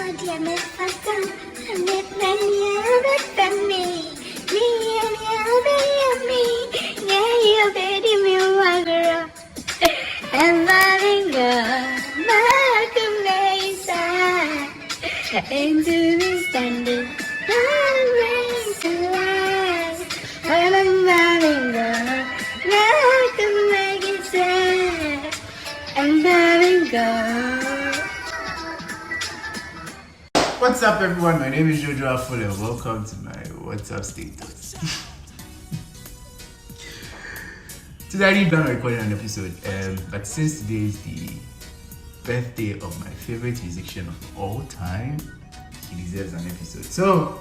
Into the standing, race alive. I'm having go, now I can make it sad. I'm having go. What's up, everyone? My name is Kojo and welcome to my WhatsApp status. Today I didn't plan on recording an episode, but since today is the birthday of my favorite musician of all time, he deserves an episode. So,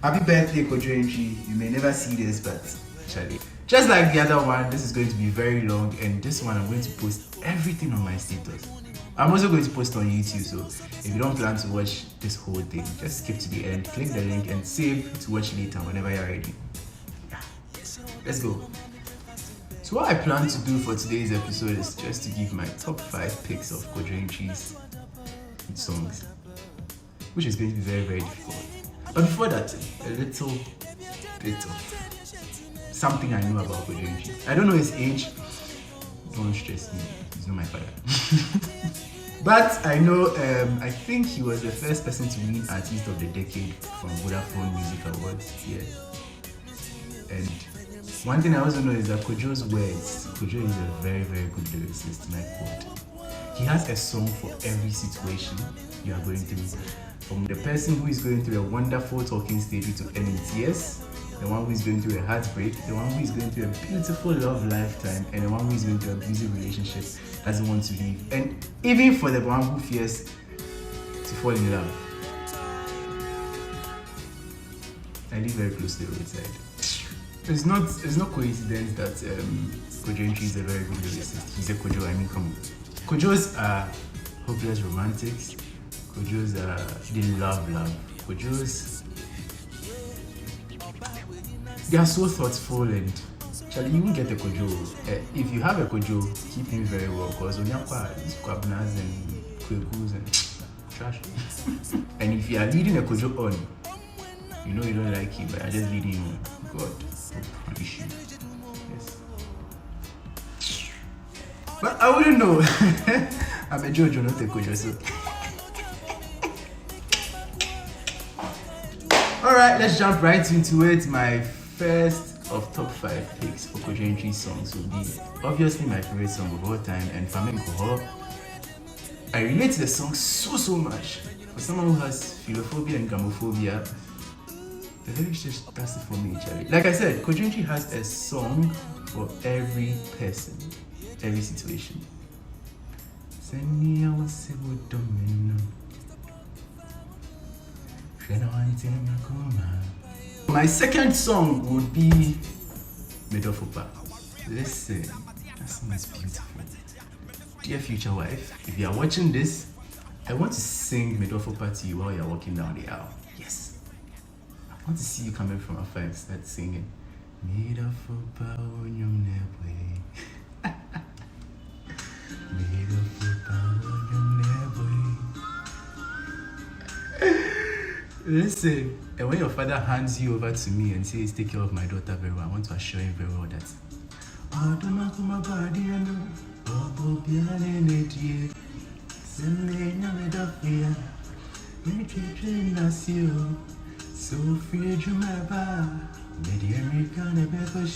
happy birthday, Kojo Antwi. You may never see this, but actually, just like the other one, this is going to be very long, and this one I'm going to post everything on my status. I'm also going to post on YouTube, so if you don't plan to watch this whole thing, just skip to the end, click the link, and save to watch later whenever you're ready. Yeah. Let's go. So what I plan to do for today's episode is just to give my top 5 picks of Kojo Antwi's songs, which is going to be very, very difficult. But before that, a little bit of something I know about Kojo Antwi. I don't know his age. Don't stress me. He's not my father. But I know, I think he was the first person to win Artist of the Decade from Vodafone Music Awards. Yeah. And one thing I also know is that Kojo's words, Kojo is a very, very good lyricist, and I quote. He has a song for every situation you are going through. From the person who is going through a wonderful talking stage to end in tears, the one who is going through a heartbreak, the one who is going through a beautiful love lifetime, and the one who is going through a abusive relationship, doesn't want to leave. And even for the one who fears to fall in love. I live very close to the roadside. It's not coincidence that Kojo Antwi is a very good lyricist. He's a Kojo, I mean, come on. Kojos are hopeless romantics. Kojos are, they love love. Kojos, they are so thoughtful, and actually you won't get a Kojo. If you have a Kojo, keep him very well, because when you have squabnas and kwekus and trash. And if you are leading a Kojo on, you know you don't like him, but I just leading him on. God will punish you. Yes. But I wouldn't know. I'm a Jojo, not a Kojo, so. Alright, let's jump right into it. My first of top 5 picks for Kojo Antwi songs will be obviously my favorite song of all time, and Kojo. I relate to the song so much. For someone who has philophobia and gamophobia, the lyrics just does it for me, Charlie. Like I said, Kojo Antwi has a song for every person, every situation. My second song would be Medofopa. Listen, that song is beautiful. Dear future wife, if you are watching this, I want to sing Medofopa to you while you're walking down the aisle. Yes. I want to see you coming from afar and start singing. Medofopa onyum nebwe. Medofopa onyum nebwe. Listen, and when your father hands you over to me and says, take care of my daughter very well, I want to assure him very well that so free to my bar, maybe American a better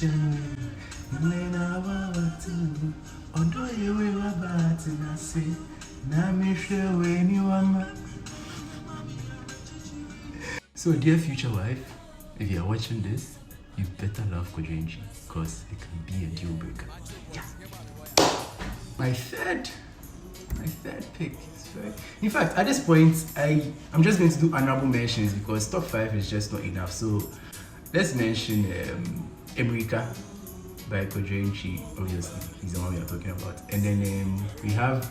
Nena Wawatu, although you will about and I say, Namisha when you are. So, dear future wife, if you are watching this, you better love Kojo Antwi, because it can be a deal breaker. Yeah. My third pick is very. In fact, at this point, I'm just going to do honorable mentions because top 5 is just not enough. So, let's mention America by Kojo Antwi. Obviously, he's the one we are talking about. And then we have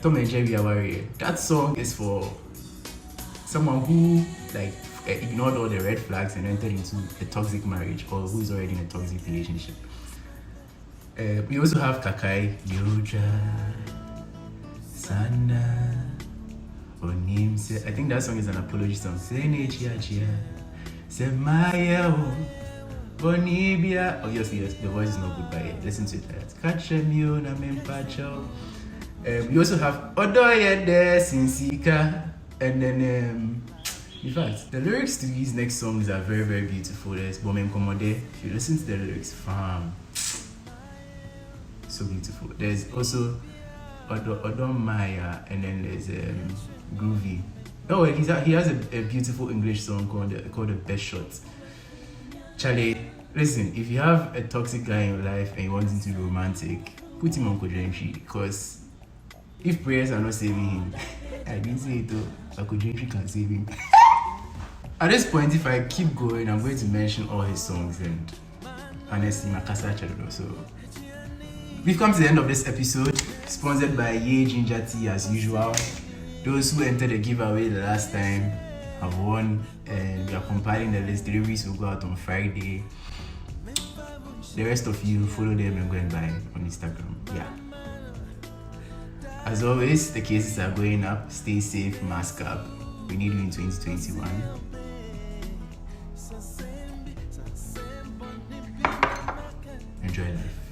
Tom and Jerry Aware. That song is for someone who ignored all the red flags and entered into a toxic marriage, or who is already in a toxic relationship. We also have Kakai, Yoja, Sana, Oni. him say, I think that song is an apology song. Say Chia Chia. Say Maya. Bonibia. Obviously, yes, the voice is not good, but yeah, listen to it. Catch a mule, na mempacho. We also have Odoye de Sinsika. And then, in fact, the lyrics to these next songs are very, very beautiful. There's Bomen Komode. If you listen to the lyrics, so beautiful. There's also Odom Maya, and then there's Groovy. Oh, he has a beautiful English song called The Best Shot. Charlie, listen, if you have a toxic guy in your life and you want him to be romantic, put him on Kojo, because if prayers are not saving him, I didn't say it though, but Kojo can save him. At this point, if I keep going, I'm going to mention all his songs, and honestly, Makasa Chadolo. So we've come to the end of this episode, sponsored by Ye Ginger Tea as usual. Those who entered the giveaway the last time have won, and we are compiling the list. Deliveries will go out on Friday. The rest of you, follow them and go and buy on Instagram. Yeah. As always, the cases are going up. Stay safe, mask up. We need you in 2021. Enjoy life.